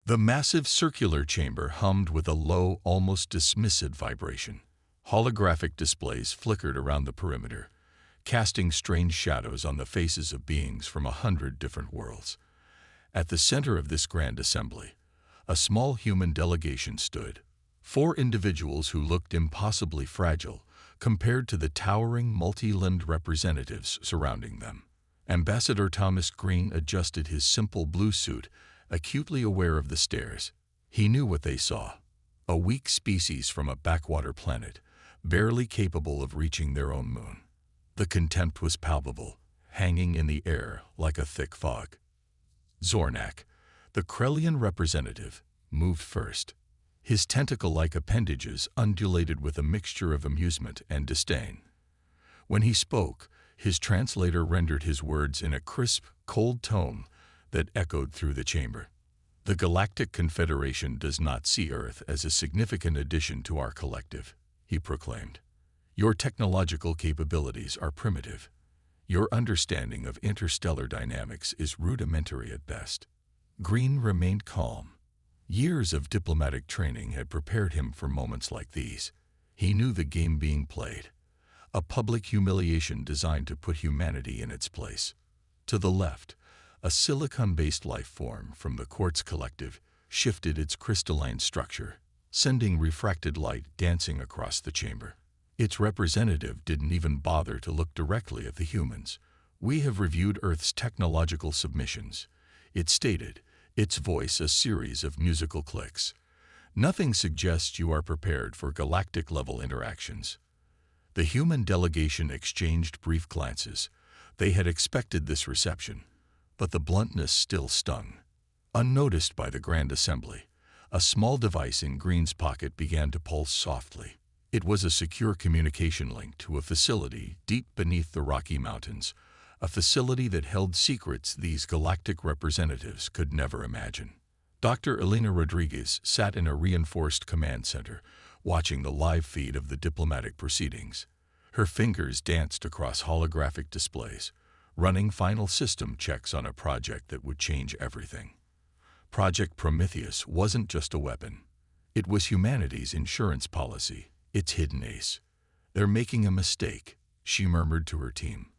The massive circular chamber hummed with a low, almost dismissive vibration. Holographic displays flickered around the perimeter, casting strange shadows on the faces of beings from 100 different worlds. At the center of this grand assembly, a small human delegation stood. 4 individuals who looked impossibly fragile compared to the towering, multi-limbed representatives surrounding them. Ambassador Thomas Green adjusted his simple blue suit, acutely aware of the stares. He knew what they saw: a weak species from a backwater planet, barely capable of reaching their own moon. The contempt was palpable, hanging in the air like a thick fog. Zornak, the Krellian representative, moved first. His tentacle-like appendages undulated with a mixture of amusement and disdain. When he spoke, his translator rendered his words in a crisp, cold tone that echoed through the chamber. "The Galactic Confederation does not see Earth as a significant addition to our collective," he proclaimed. "Your technological capabilities are primitive. Your understanding of interstellar dynamics is rudimentary at best." Green remained calm. Years of diplomatic training had prepared him for moments like these. He knew the game being played, a public humiliation designed to put humanity in its place. To the left, a silicon-based life form from the Quartz Collective shifted its crystalline structure, sending refracted light dancing across the chamber. Its representative didn't even bother to look directly at the humans. "We have reviewed Earth's technological submissions," it stated, its voice a series of musical clicks. "Nothing suggests you are prepared for galactic-level interactions." The human delegation exchanged brief glances. They had expected this reception, but the bluntness still stung. Unnoticed by the Grand Assembly, a small device in Green's pocket began to pulse softly. It was a secure communication link to a facility deep beneath the Rocky Mountains, a facility that held secrets these galactic representatives could never imagine. Dr. Elena Rodriguez sat in a reinforced command center, watching the live feed of the diplomatic proceedings. Her fingers danced across holographic displays, running final system checks on a project that would change everything. Project Prometheus wasn't just a weapon. It was humanity's insurance policy, its hidden ace. "They're making a mistake," she murmured to her team.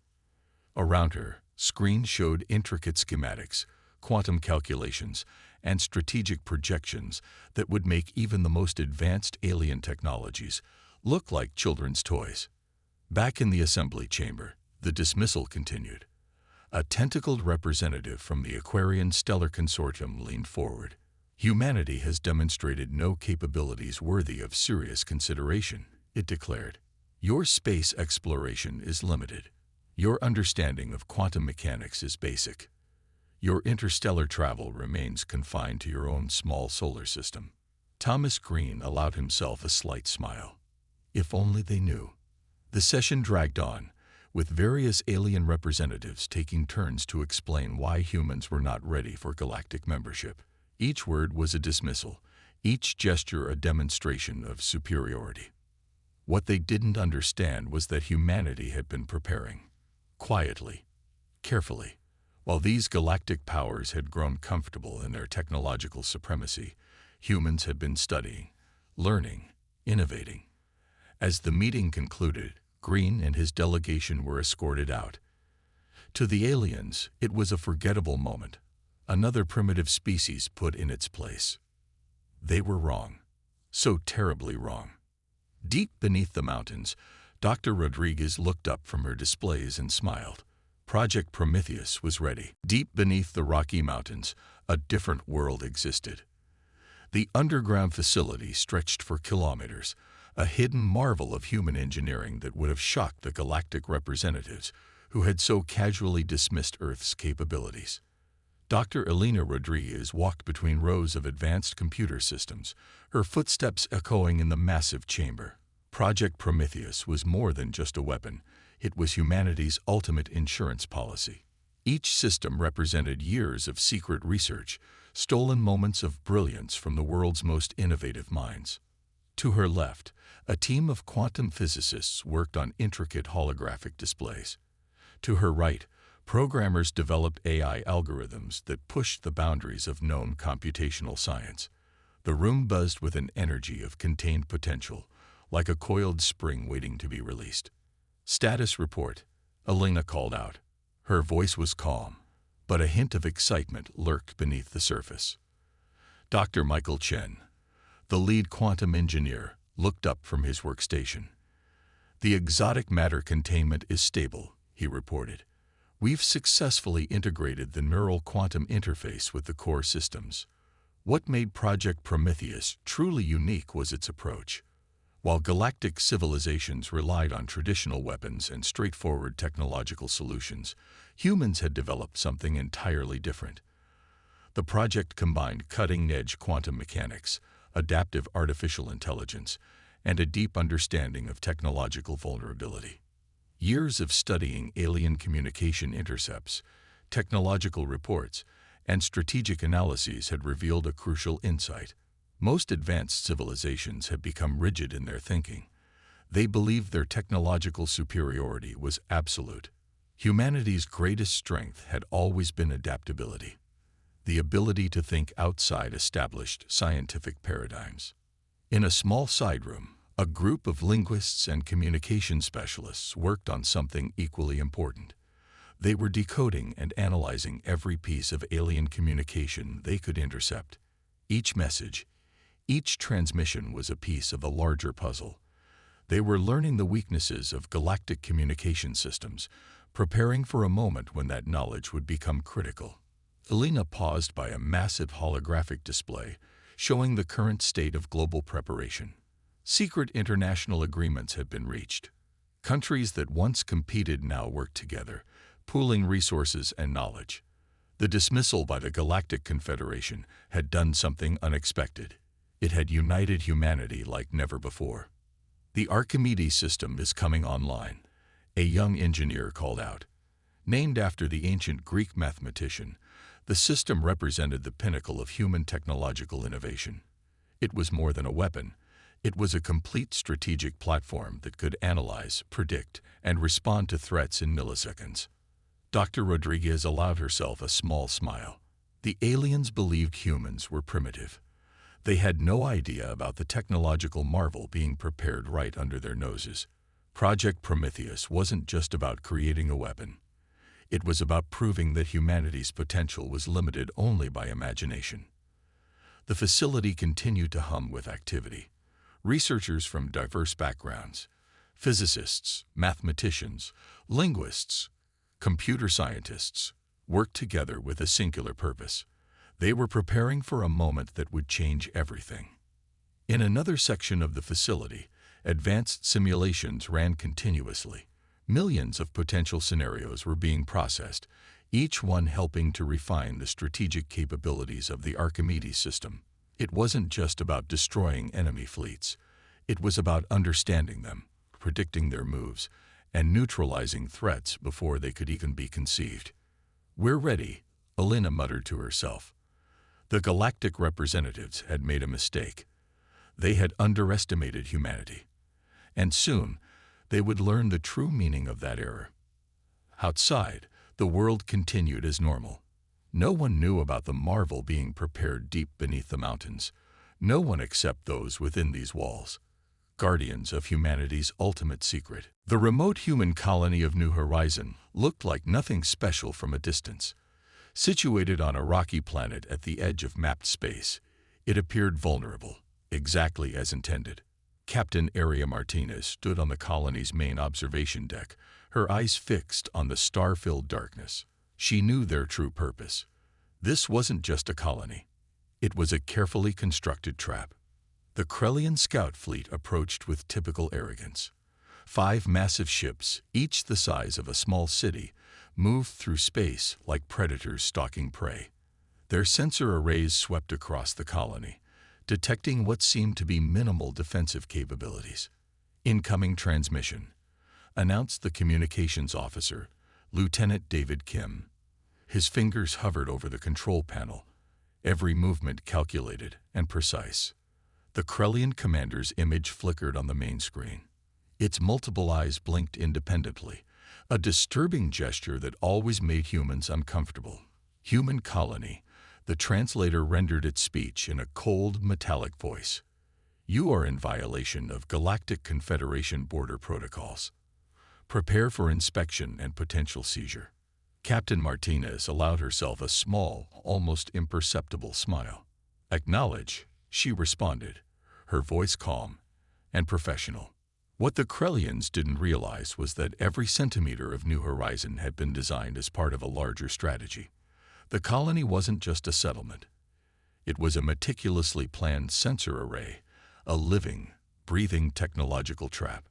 Around her, screens showed intricate schematics, quantum calculations, and strategic projections that would make even the most advanced alien technologies look like children's toys. Back in the assembly chamber, the dismissal continued. A tentacled representative from the Aquarian Stellar Consortium leaned forward. "Humanity has demonstrated no capabilities worthy of serious consideration," it declared. "Your space exploration is limited. Your understanding of quantum mechanics is basic. Your interstellar travel remains confined to your own small solar system." Thomas Green allowed himself a slight smile. If only they knew. The session dragged on, with various alien representatives taking turns to explain why humans were not ready for galactic membership. Each word was a dismissal, each gesture a demonstration of superiority. What they didn't understand was that humanity had been preparing. Quietly, carefully. While these galactic powers had grown comfortable in their technological supremacy, humans had been studying, learning, innovating. As the meeting concluded, Green and his delegation were escorted out. To the aliens, it was a forgettable moment. Another primitive species put in its place. They were wrong. So terribly wrong. Deep beneath the mountains, Dr. Rodriguez looked up from her displays and smiled. Project Prometheus was ready. Deep beneath the Rocky Mountains, a different world existed. The underground facility stretched for kilometers, a hidden marvel of human engineering that would have shocked the galactic representatives who had so casually dismissed Earth's capabilities. Dr. Elena Rodriguez walked between rows of advanced computer systems, her footsteps echoing in the massive chamber. Project Prometheus was more than just a weapon. It was humanity's ultimate insurance policy. Each system represented years of secret research, stolen moments of brilliance from the world's most innovative minds. To her left, a team of quantum physicists worked on intricate holographic displays. To her right, Programmers developed AI algorithms that pushed the boundaries of known computational science. The room buzzed with an energy of contained potential, like a coiled spring waiting to be released. "Status report," Elena called out. Her voice was calm, but a hint of excitement lurked beneath the surface. Dr. Michael Chen, the lead quantum engineer, looked up from his workstation. "The exotic matter containment is stable," he reported. "We've successfully integrated the neural quantum interface with the core systems." What made Project Prometheus truly unique was its approach. While galactic civilizations relied on traditional weapons and straightforward technological solutions, humans had developed something entirely different. The project combined cutting-edge quantum mechanics, adaptive artificial intelligence, and a deep understanding of technological vulnerability. Years of studying alien communication intercepts, technological reports, and strategic analyses had revealed a crucial insight. Most advanced civilizations had become rigid in their thinking. They believed their technological superiority was absolute. Humanity's greatest strength had always been adaptability, the ability to think outside established scientific paradigms. In a small side room, a group of linguists and communication specialists worked on something equally important. They were decoding and analyzing every piece of alien communication they could intercept. Each message, each transmission was a piece of a larger puzzle. They were learning the weaknesses of galactic communication systems, preparing for a moment when that knowledge would become critical. Elena paused by a massive holographic display, showing the current state of global preparation. Secret international agreements had been reached. Countries that once competed now worked together, pooling resources and knowledge. The dismissal by the Galactic Confederation had done something unexpected. It had united humanity like never before. "The Archimedes system is coming online," a young engineer called out. Named after the ancient Greek mathematician, the system represented the pinnacle of human technological innovation. It was more than a weapon. It was a complete strategic platform that could analyze, predict, and respond to threats in milliseconds. Dr. Rodriguez allowed herself a small smile. The aliens believed humans were primitive. They had no idea about the technological marvel being prepared right under their noses. Project Prometheus wasn't just about creating a weapon. It was about proving that humanity's potential was limited only by imagination. The facility continued to hum with activity. Researchers from diverse backgrounds, physicists, mathematicians, linguists, computer scientists, worked together with a singular purpose. They were preparing for a moment that would change everything. In another section of the facility, advanced simulations ran continuously. Millions of potential scenarios were being processed, each one helping to refine the strategic capabilities of the Archimedes system. It wasn't just about destroying enemy fleets. It was about understanding them, predicting their moves, and neutralizing threats before they could even be conceived. "We're ready," Elena muttered to herself. The galactic representatives had made a mistake. They had underestimated humanity. And soon, they would learn the true meaning of that error. Outside, the world continued as normal. No one knew about the marvel being prepared deep beneath the mountains. No one except those within these walls, guardians of humanity's ultimate secret. The remote human colony of New Horizon looked like nothing special from a distance. Situated on a rocky planet at the edge of mapped space, it appeared vulnerable, exactly as intended. Captain Aria Martinez stood on the colony's main observation deck, her eyes fixed on the star-filled darkness. She knew their true purpose. This wasn't just a colony. It was a carefully constructed trap. The Krellian scout fleet approached with typical arrogance. 5 massive ships, each the size of a small city, moved through space like predators stalking prey. Their sensor arrays swept across the colony, detecting what seemed to be minimal defensive capabilities. "Incoming transmission," announced the communications officer, Lieutenant David Kim. His fingers hovered over the control panel, every movement calculated and precise. The Krellian commander's image flickered on the main screen. Its multiple eyes blinked independently, a disturbing gesture that always made humans uncomfortable. Human colony, the translator rendered its speech in a cold, metallic voice. You are in violation of Galactic Confederation border protocols. Prepare for inspection and potential seizure. Captain Martinez allowed herself a small, almost imperceptible smile. Acknowledge, she responded, her voice calm and professional. What the Krellians didn't realize was that every centimeter of New Horizon had been designed as part of a larger strategy. The colony wasn't just a settlement. It was a meticulously planned sensor array, a living, breathing technological trap.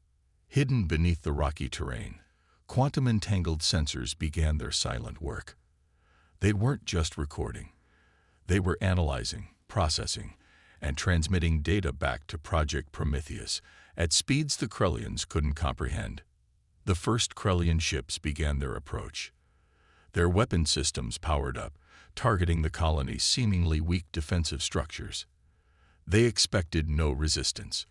Hidden beneath the rocky terrain, quantum-entangled sensors began their silent work. They weren't just recording. They were analyzing, processing, and transmitting data back to Project Prometheus at speeds the Krellians couldn't comprehend. The first Krellian ships began their approach. Their weapon systems powered up, targeting the colony's seemingly weak defensive structures. They expected no resistance.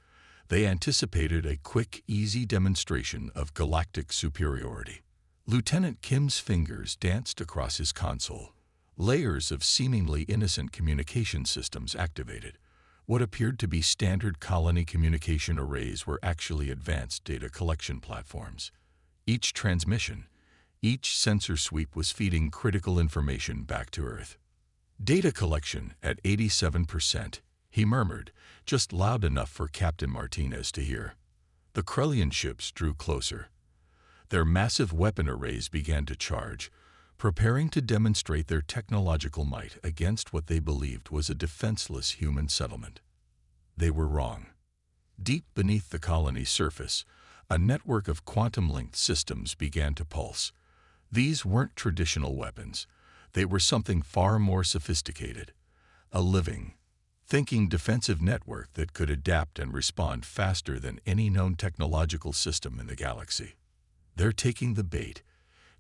They anticipated a quick, easy demonstration of galactic superiority. Lieutenant Kim's fingers danced across his console. Layers of seemingly innocent communication systems activated. What appeared to be standard colony communication arrays were actually advanced data collection platforms. Each transmission, each sensor sweep was feeding critical information back to Earth. Data collection at 87%, he murmured, just loud enough for Captain Martinez to hear. The Krellian ships drew closer. Their massive weapon arrays began to charge, preparing to demonstrate their technological might against what they believed was a defenseless human settlement. They were wrong. Deep beneath the colony's surface, a network of quantum-linked systems began to pulse. These weren't traditional weapons. They were something far more sophisticated. A living, thinking defensive network that could adapt and respond faster than any known technological system in the galaxy. They're taking the bait,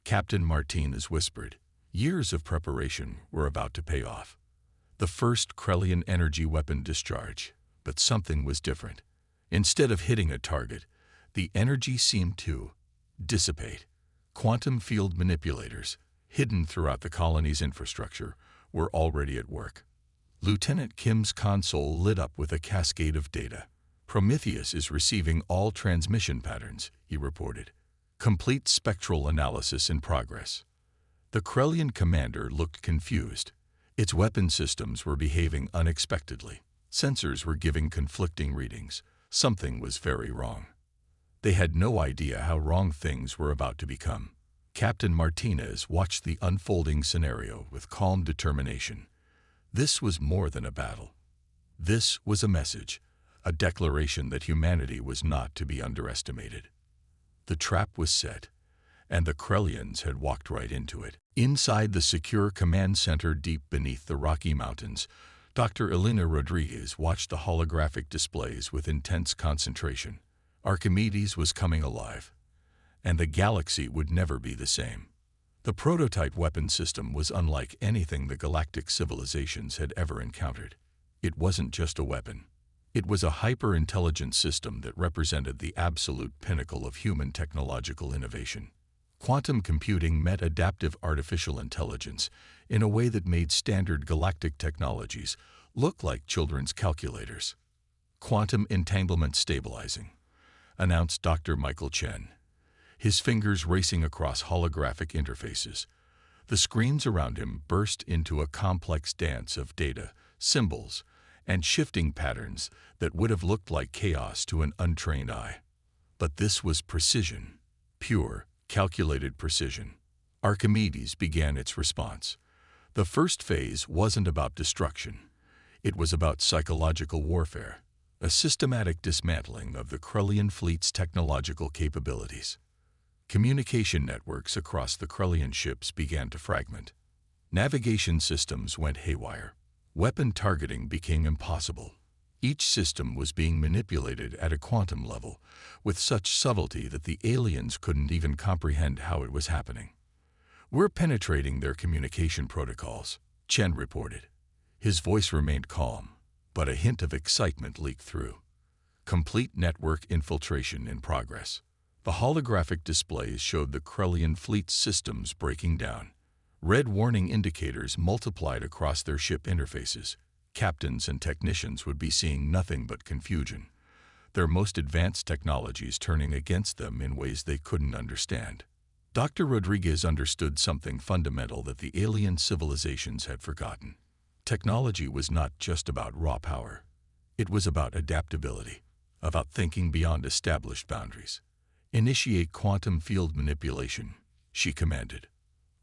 Captain Martinez whispered. Years of preparation were about to pay off. The first Krellian energy weapon discharge, but something was different. Instead of hitting a target, the energy seemed to dissipate. Quantum field manipulators, hidden throughout the colony's infrastructure, were already at work. Lieutenant Kim's console lit up with a cascade of data. Prometheus is receiving all transmission patterns, he reported. Complete spectral analysis in progress. The Krellian commander looked confused. Its weapon systems were behaving unexpectedly. Sensors were giving conflicting readings. Something was very wrong. They had no idea how wrong things were about to become. Captain Martinez watched the unfolding scenario with calm determination. This was more than a battle. This was a message, a declaration that humanity was not to be underestimated. The trap was set, and the Krellians had walked right into it. Inside the secure command center deep beneath the Rocky Mountains, Dr. Elena Rodriguez watched the holographic displays with intense concentration. Archimedes was coming alive, and the galaxy would never be the same. The prototype weapon system was unlike anything the galactic civilizations had ever encountered. It wasn't just a weapon. It was a hyper-intelligent system that represented the absolute pinnacle of human technological innovation. Quantum computing met adaptive artificial intelligence in a way that made standard galactic technologies look like children's calculators. Quantum entanglement stabilizing, announced Dr. Michael Chen, his fingers racing across holographic interfaces. The screens around him burst into a complex dance of data, symbols, and shifting patterns that would have looked like chaos to an untrained eye. But this was precision, pure, calculated precision. Archimedes began its response. The first phase wasn't about destruction. It was about psychological warfare, a systematic dismantling of the Krellian fleet's technological capabilities. Communication networks across the Krellian ships began to fragment. Navigation systems went haywire. Weapon targeting became impossible. Each system was being manipulated at a quantum level, with such subtlety that the aliens couldn't even comprehend how it was happening. "We're penetrating their communication protocols," Chen reported. His voice remained calm, but a hint of excitement leaked through. Complete network infiltration in progress. The holographic displays showed the Krellian fleet's systems breaking down. Red warning indicators multiplied across their ship interfaces. Captains and technicians would be seeing nothing but confusion, their most advanced technologies turning against them in ways they couldn't understand. Dr. Rodriguez understood something fundamental that the alien civilizations had forgotten. Technology was not just about raw power. It was about adaptability, about thinking beyond established boundaries. "Initiate quantum field manipulation," she commanded.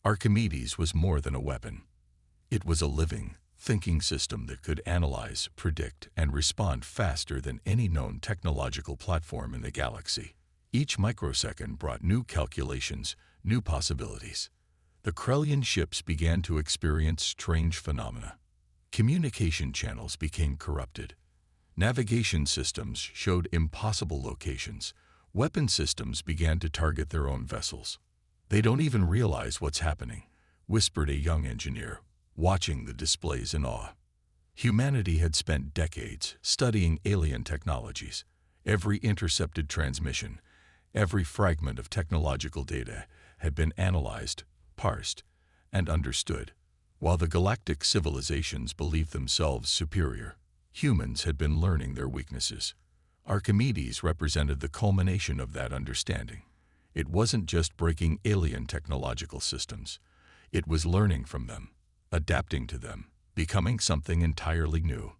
Archimedes was more than a weapon. It was a living, thinking system that could analyze, predict, and respond faster than any known technological platform in the galaxy. Each microsecond brought new calculations, new possibilities. The Krellian ships began to experience strange phenomena. Communication channels became corrupted. Navigation systems showed impossible locations. Weapon systems began to target their own vessels. "They don't even realize what's happening," whispered a young engineer, watching the displays in awe. Humanity had spent decades studying alien technologies. Every intercepted transmission, every fragment of technological data had been analyzed, parsed, and understood. While the galactic civilizations believed themselves superior, humans had been learning their weaknesses. Archimedes represented the culmination of that understanding. It wasn't just breaking alien technological systems. It was learning from them, adapting to them, becoming something entirely new.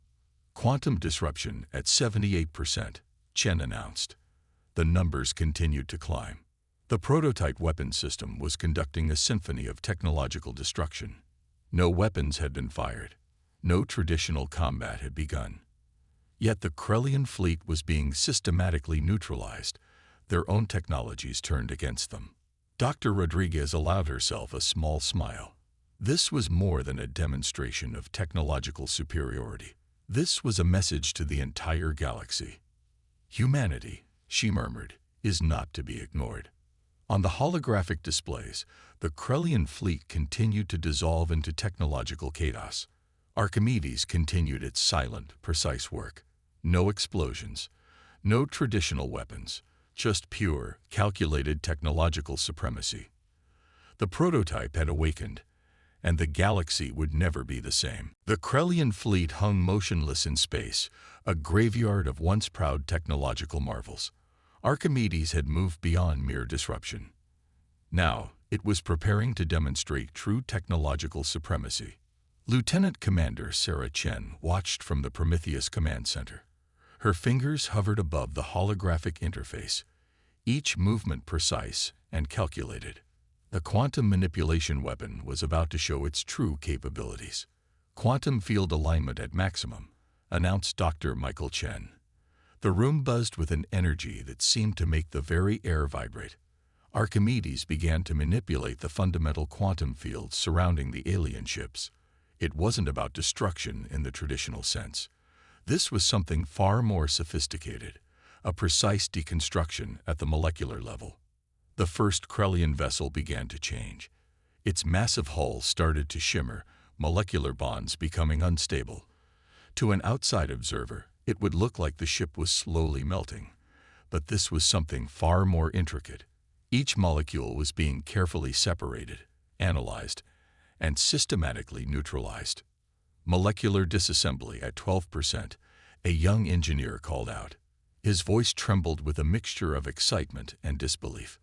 "Quantum disruption at 78%, Chen announced. The numbers continued to climb. The prototype weapon system was conducting a symphony of technological destruction. No weapons had been fired. No traditional combat had begun. Yet the Krellian fleet was being systematically neutralized. Their own technologies turned against them. Dr. Rodriguez allowed herself a small smile. This was more than a demonstration of technological superiority. This was a message to the entire galaxy. "Humanity," she murmured, "is not to be ignored." On the holographic displays, the Krellian fleet continued to dissolve into technological chaos. Archimedes continued its silent, precise work. No explosions, no traditional weapons, just pure, calculated technological supremacy. The prototype had awakened, and the galaxy would never be the same. The Krellian fleet hung motionless in space, a graveyard of once proud technological marvels. Archimedes had moved beyond mere disruption. Now, it was preparing to demonstrate true technological supremacy. Lieutenant Commander Sarah Chen watched from the Prometheus Command Center. Her fingers hovered above the holographic interface, each movement precise and calculated. The quantum manipulation weapon was about to show its true capabilities. "Quantum field alignment at maximum," announced Dr. Michael Chen. The room buzzed with an energy that seemed to make the very air vibrate. Archimedes began to manipulate the fundamental quantum fields surrounding the alien ships. It wasn't about destruction in the traditional sense. This was something far more sophisticated, a precise deconstruction at the molecular level. The first Krellian vessel began to change. Its massive hull started to shimmer, molecular bonds becoming unstable. To an outside observer, it would look like the ship was slowly melting. But this was something far more intricate. Each molecule was being carefully separated, analyzed, and systematically neutralized. "Molecular disassembly at 12%, a young engineer called out. His voice trembled with a mixture of excitement and disbelief.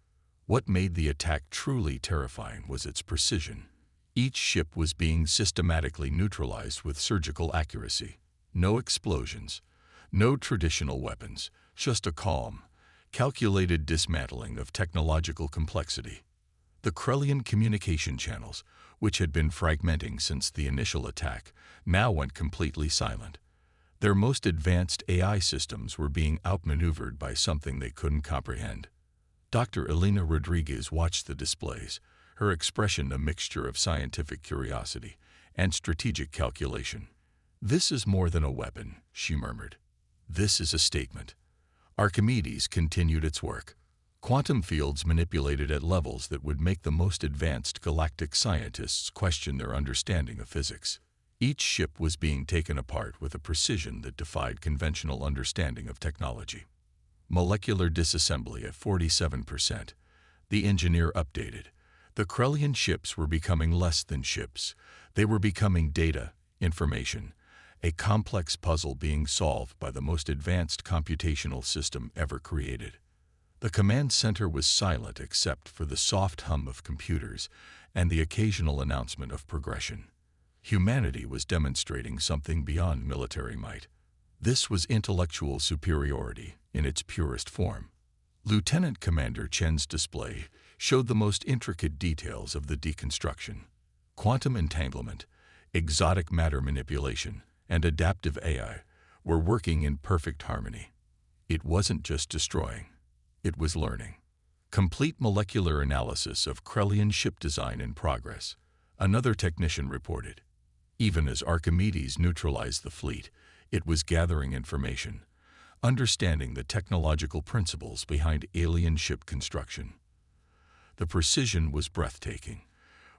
What made the attack truly terrifying was its precision. Each ship was being systematically neutralized with surgical accuracy. No explosions, no traditional weapons, just a calm, calculated dismantling of technological complexity. The Krellian communication channels, which had been fragmenting since the initial attack, now went completely silent. Their most advanced AI systems were being outmaneuvered by something they couldn't comprehend. Dr. Elena Rodriguez watched the displays, her expression a mixture of scientific curiosity and strategic calculation. "This is more than a weapon," she murmured. "This is a statement." Archimedes continued its work. Quantum fields manipulated at levels that would make the most advanced galactic scientists question their understanding of physics. Each ship was being taken apart with a precision that defied conventional understanding of technology. Molecular disassembly at 47%. The engineer updated. The Krellian ships were becoming less than ships. They were becoming data, information, a complex puzzle being solved by the most advanced computational system ever created. The command center was silent except for the soft hum of computers and the occasional announcement of progression. Humanity was demonstrating something beyond military might. This was intellectual superiority in its purest form. Lieutenant Commander Chen's display showed the most intricate details of the deconstruction. Quantum entanglement, exotic matter manipulation, and adaptive AI were working in perfect harmony. It wasn't just destroying, it was learning. Complete molecular analysis of Krellian ship design in progress, another technician reported. Even as Archimedes neutralized the fleet, it was gathering information, understanding the technological principles behind alien ship construction. The precision was breathtaking.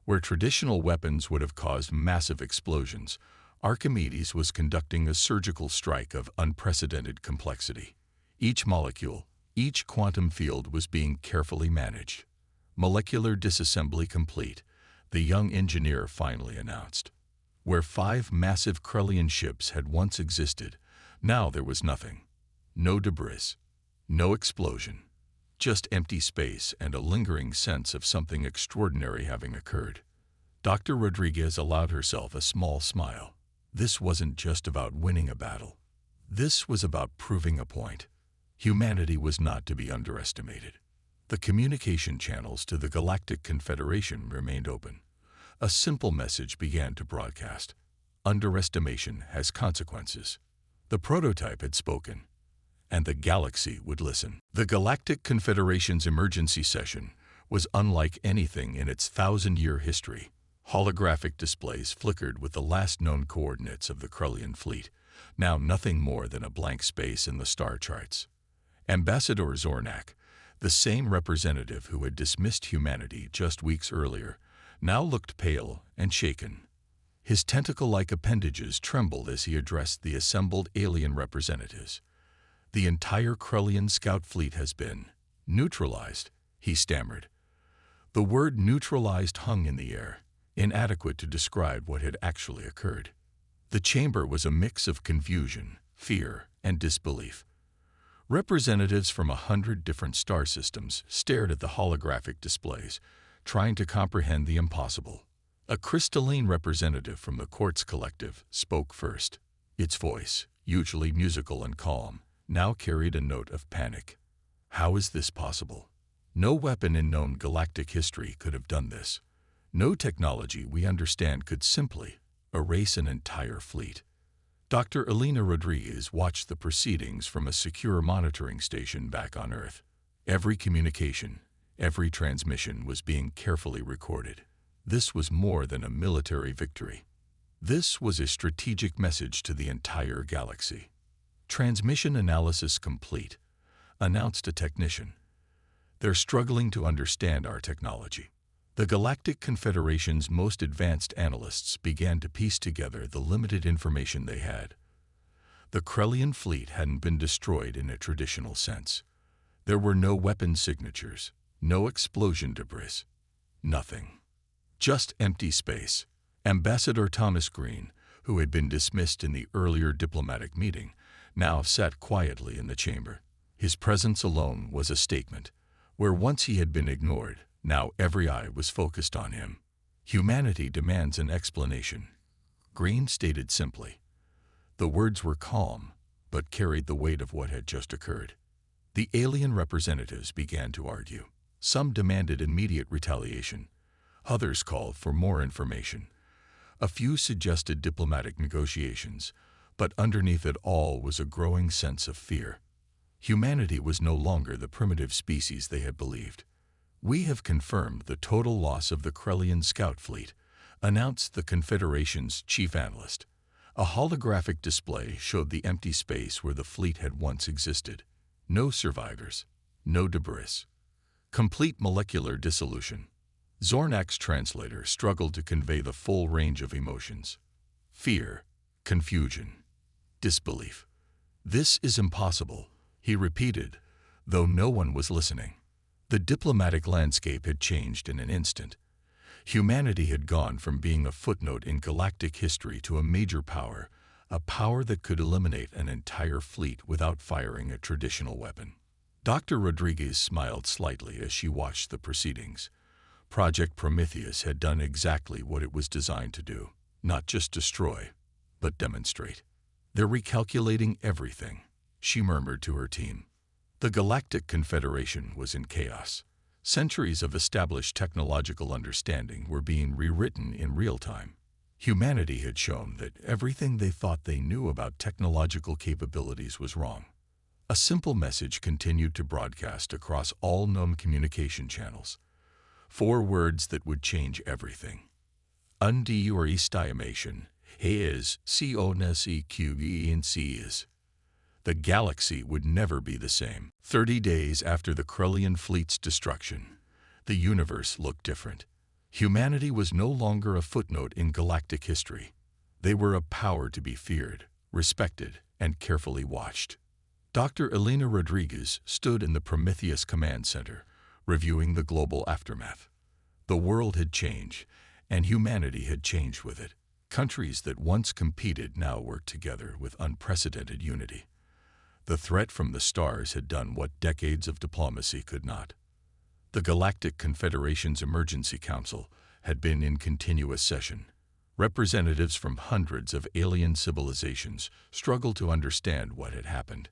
Where traditional weapons would have caused massive explosions, Archimedes was conducting a surgical strike of unprecedented complexity. Each molecule, each quantum field was being carefully managed. Molecular disassembly complete, the young engineer finally announced. Where 5 massive Krellian ships had once existed, now there was nothing. No debris, no explosion, just empty space and a lingering sense of something extraordinary having occurred. Dr. Rodriguez allowed herself a small smile. This wasn't just about winning a battle. This was about proving a point. Humanity was not to be underestimated. The communication channels to the Galactic Confederation remained open. A simple message began to broadcast. Underestimation has consequences. The prototype had spoken, and the galaxy would listen. The Galactic Confederation's emergency session was unlike anything in its 1,000-year history. Holographic displays flickered with the last known coordinates of the Krellian fleet, now nothing more than a blank space in the star charts. Ambassador Zornak, the same representative who had dismissed humanity just weeks earlier, now looked pale and shaken. His tentacle-like appendages trembled as he addressed the assembled alien representatives. The entire Krellian scout fleet has been neutralized, he stammered. The word neutralized hung in the air, inadequate to describe what had actually occurred. The chamber was a mix of confusion, fear, and disbelief. Representatives from 100 different star systems stared at the holographic displays, trying to comprehend the impossible. A crystalline representative from the Quartz Collective spoke first. Its voice, usually musical and calm, now carried a note of panic. How is this possible? No weapon in known galactic history could have done this. No technology we understand could simply erase an entire fleet. Dr. Elena Rodriguez watched the proceedings from a secure monitoring station back on Earth. Every communication, every transmission was being carefully recorded. This was more than a military victory. This was a strategic message to the entire galaxy. Transmission analysis complete, announced a technician. They're struggling to understand our technology. The Galactic Confederation's most advanced analysts began to piece together the limited information they had. The Krellian fleet hadn't been destroyed in a traditional sense. There were no weapon signatures, no explosion debris, nothing. Just empty space. Ambassador Thomas Green, who had been dismissed in the earlier diplomatic meeting, now sat quietly in the chamber. His presence alone was a statement. Where once he had been ignored, now every eye was focused on him. Humanity demands an explanation, Green stated simply. The words were calm, but carried the weight of what had just occurred. The alien representatives began to argue. Some demanded immediate retaliation. Others called for more information. A few suggested diplomatic negotiations, but underneath it all was a growing sense of fear. Humanity was no longer the primitive species they had believed. We have confirmed the total loss of the Krellian scout fleet, announced the Confederation's chief analyst. A holographic display showed the empty space where the fleet had once existed. No survivors, no debris. Complete molecular dissolution. Zornak's translator struggled to convey the full range of emotions. Fear, confusion, disbelief. This is impossible, he repeated, though no one was listening. The diplomatic landscape had changed in an instant. Humanity had gone from being a footnote in galactic history to a major power, a power that could eliminate an entire fleet without firing a traditional weapon. Dr. Rodriguez smiled slightly as she watched the proceedings. Project Prometheus had done exactly what it was designed to do, not just destroy, but demonstrate. "They're recalculating everything," she murmured to her team. The Galactic Confederation was in chaos. Centuries of established technological understanding were being rewritten in real time. Humanity had shown that everything they thought they knew about technological capabilities was wrong. A simple message continued to broadcast across all known communication channels. 4 words that would change everything. Undiuristimation, is consequences. The galaxy would never be the same. 30 days after the Krellian fleet's destruction, the universe looked different. Humanity was no longer a footnote in galactic history. They were a power to be feared, respected, and carefully watched. Dr. Elena Rodriguez stood in the Prometheus Command Center, reviewing the global aftermath. The world had changed, and humanity had changed with it. Countries that once competed now worked together with unprecedented unity. The threat from the stars had done what decades of diplomacy could not. The Galactic Confederation's Emergency Council had been in continuous session. Representatives from hundreds of alien civilizations struggled to understand what had happened.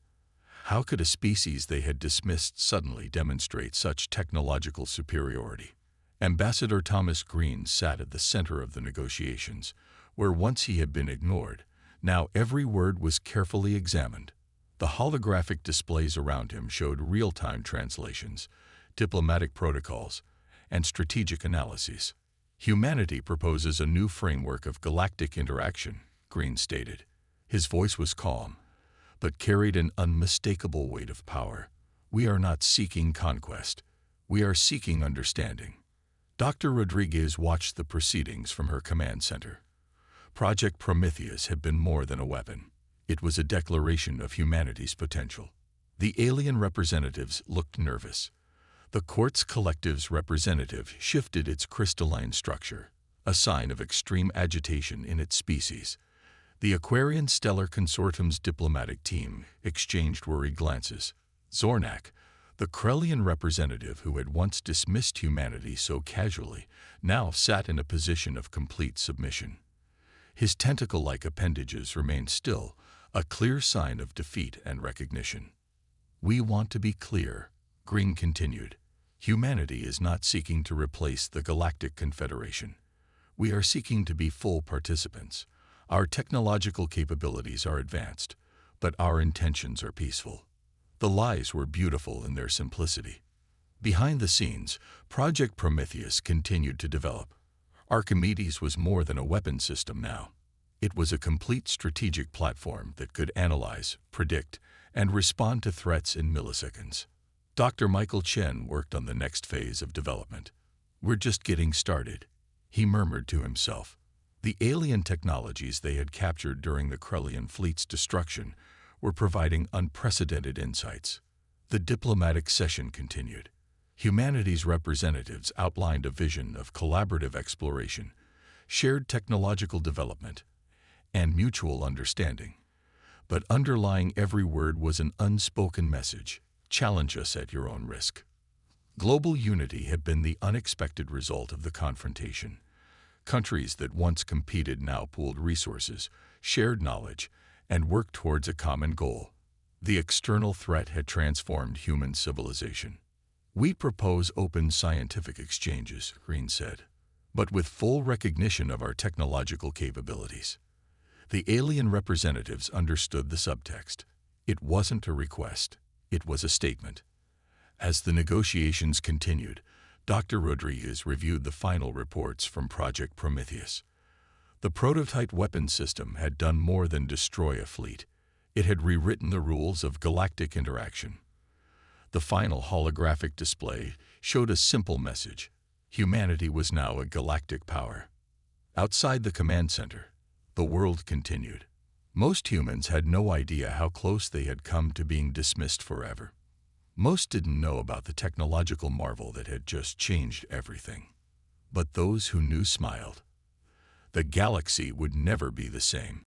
How could a species they had dismissed suddenly demonstrate such technological superiority? Ambassador Thomas Green sat at the center of the negotiations, where once he had been ignored, now every word was carefully examined. The holographic displays around him showed real-time translations, diplomatic protocols, and strategic analyses. "Humanity proposes a new framework of galactic interaction," Green stated. His voice was calm, but carried an unmistakable weight of power. "We are not seeking conquest. We are seeking understanding." Dr. Rodriguez watched the proceedings from her command center. Project Prometheus had been more than a weapon. It was a declaration of humanity's potential. The alien representatives looked nervous. The Quartz Collective's representative shifted its crystalline structure, a sign of extreme agitation in its species. The Aquarian Stellar Consortium's diplomatic team exchanged worried glances. Zornak, the Krellian representative who had once dismissed humanity so casually, now sat in a position of complete submission. His tentacle-like appendages remained still, a clear sign of defeat and recognition. "We want to be clear," Green continued. "Humanity is not seeking to replace the Galactic Confederation. We are seeking to be full participants. Our technological capabilities are advanced, but our intentions are peaceful." The lies were beautiful in their simplicity. Behind the scenes, Project Prometheus continued to develop. Archimedes was more than a weapon system now. It was a complete strategic platform that could analyze, predict, and respond to threats in milliseconds. Dr. Michael Chen worked on the next phase of development. "We're just getting started," he murmured to himself. The alien technologies they had captured during the Krellian fleet's destruction were providing unprecedented insights. The diplomatic session continued. Humanity's representatives outlined a vision of collaborative exploration, shared technological development, and mutual understanding. But underlying every word was an unspoken message: challenge us at your own risk. Global unity had been the unexpected result of the confrontation. Countries that once competed now pooled resources, shared knowledge, and worked towards a common goal. The external threat had transformed human civilization. "We propose open scientific exchanges," Green said, "but with full recognition of our technological capabilities." The alien representatives understood the subtext. It wasn't a request, it was a statement. As the negotiations continued, Dr. Rodriguez reviewed the final reports from Project Prometheus. The prototype weapon system had done more than destroy a fleet. It had rewritten the rules of galactic interaction. The final holographic display showed a simple message: humanity was now a galactic power. Outside the command center, the world continued. Most humans had no idea how close they had come to being dismissed forever. Most didn't know about the technological marvel that had just changed everything. But those who knew smiled. The galaxy would never be the same.